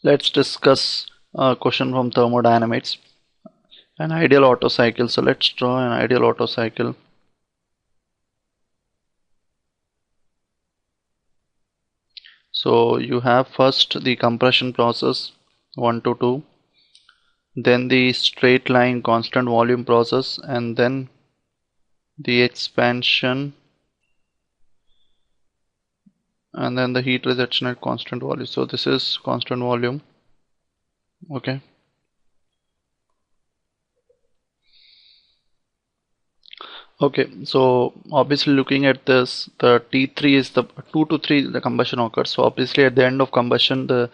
Let's discuss a question from thermodynamics, an ideal Otto cycle. So let's draw an ideal Otto cycle. So you have first the compression process 1 to 2, then the straight line constant volume process, and then the expansion, and then the heat rejection at constant volume. So this is constant volume. Okay. Okay, so obviously looking at this, the T3 is the 2 to 3 the combustion occurs. So obviously at the end of combustion the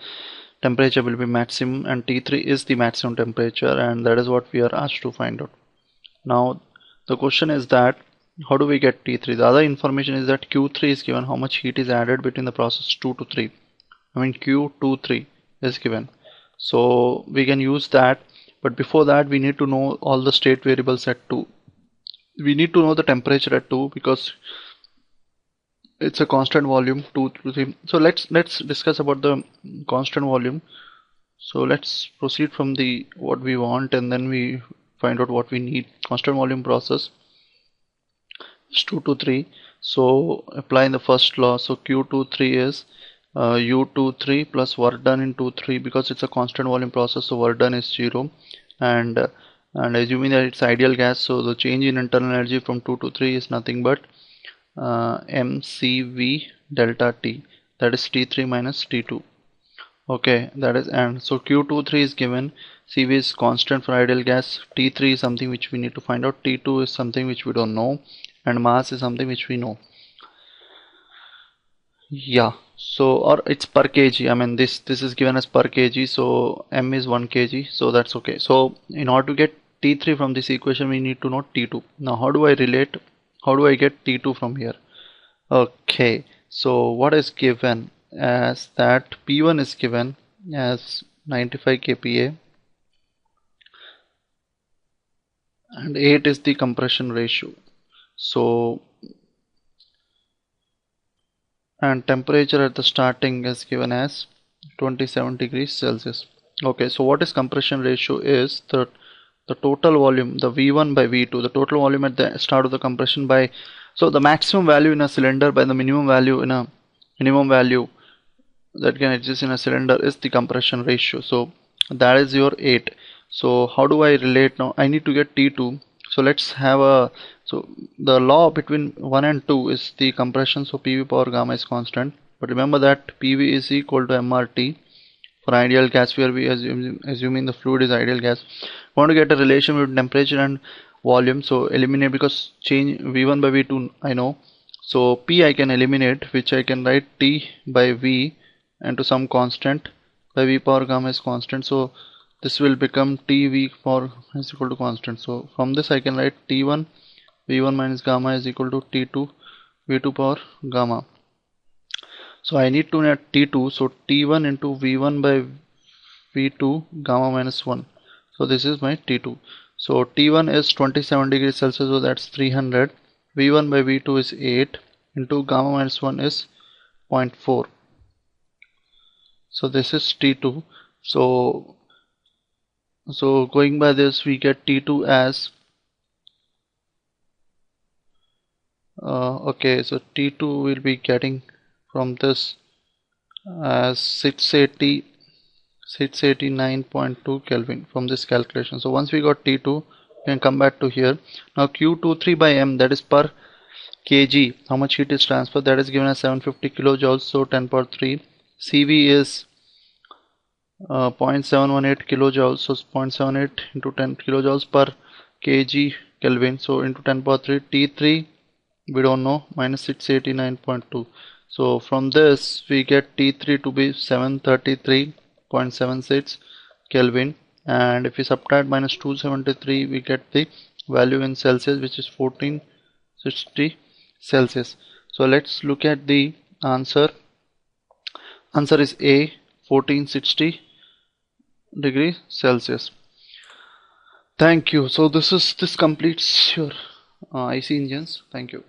temperature will be maximum and T3 is the maximum temperature, and that is what we are asked to find out. Now the question is that how do we get T3? The other information is that Q3 is given, how much heat is added between the process 2 to 3. I mean Q23 is given. So we can use that, but before that we need to know all the state variables at 2. We need to know the temperature at 2 because it's a constant volume 2 to 3. So let's discuss about the constant volume. So let's proceed from the what we want and then we find out what we need. Constant volume process is 2 to 3. So applying the first law, so Q23 is U23 plus work done in 23, because it's a constant volume process, so work done is 0, and assuming that it's ideal gas, so the change in internal energy from 2 to 3 is nothing but mCV delta T, that is T3 minus T2. Okay, that is, and so Q23 is given, CV is constant for ideal gas, T3 is something which we need to find out, T2 is something which we don't know, and mass is something which we know. Yeah, so or it's per kg. I mean this is given as per kg, so m is 1 kg, so that's okay. So in order to get T3 from this equation, we need to know T2. Now how do I relate? How do I get T2 from here? Okay, so what is given as that P1 is given as 95 kPa and 8 is the compression ratio. So and temperature at the starting is given as 27 degrees Celsius. Okay, so what is compression ratio is the total volume, the V1 by V2, the total volume at the start of the compression by, so the maximum value in a cylinder by the minimum value in a minimum value that can exist in a cylinder is the compression ratio. So that is your 8. So how do I relate now? I need to get T2. So let's have a, so the law between 1 and 2 is the compression, so PV power gamma is constant, but remember that PV is equal to MRT for ideal gas, where we assuming the fluid is ideal gas. We want to get a relation between temperature and volume, so eliminate, because change V1 by V2 I know, so P I can eliminate, which I can write T by V and to some constant by V power gamma is constant, so this will become TV for is equal to constant. So from this I can write T1 V1 minus gamma is equal to T2 V2 power gamma. So I need to net T2, so T1 into V1 by V2 gamma minus 1. So this is my T2. So T1 is 27 degrees Celsius, so that's 300. V1 by V2 is 8 into gamma minus 1 is 0.4. So this is T2. So going by this, we get T2 as okay, so T2 will be getting from this as 689.2 Kelvin from this calculation. So once we got T2, we can come back to here. Now Q23 by M, that is per kg, how much heat is transferred, that is given as 750 kilojoules, so 10 power 3. CV is 0.718 kilojoules, so 0.78 into 10 kilojoules per kg Kelvin, so into 10 power 3. T3 we don't know, minus 689.2. So from this we get T3 to be 733.76 Kelvin, and if we subtract minus 273 we get the value in Celsius, which is 1460 Celsius. So let's look at the answer. Answer is A, 1460 degrees Celsius. Thank you. So this completes your IC engines. Thank you.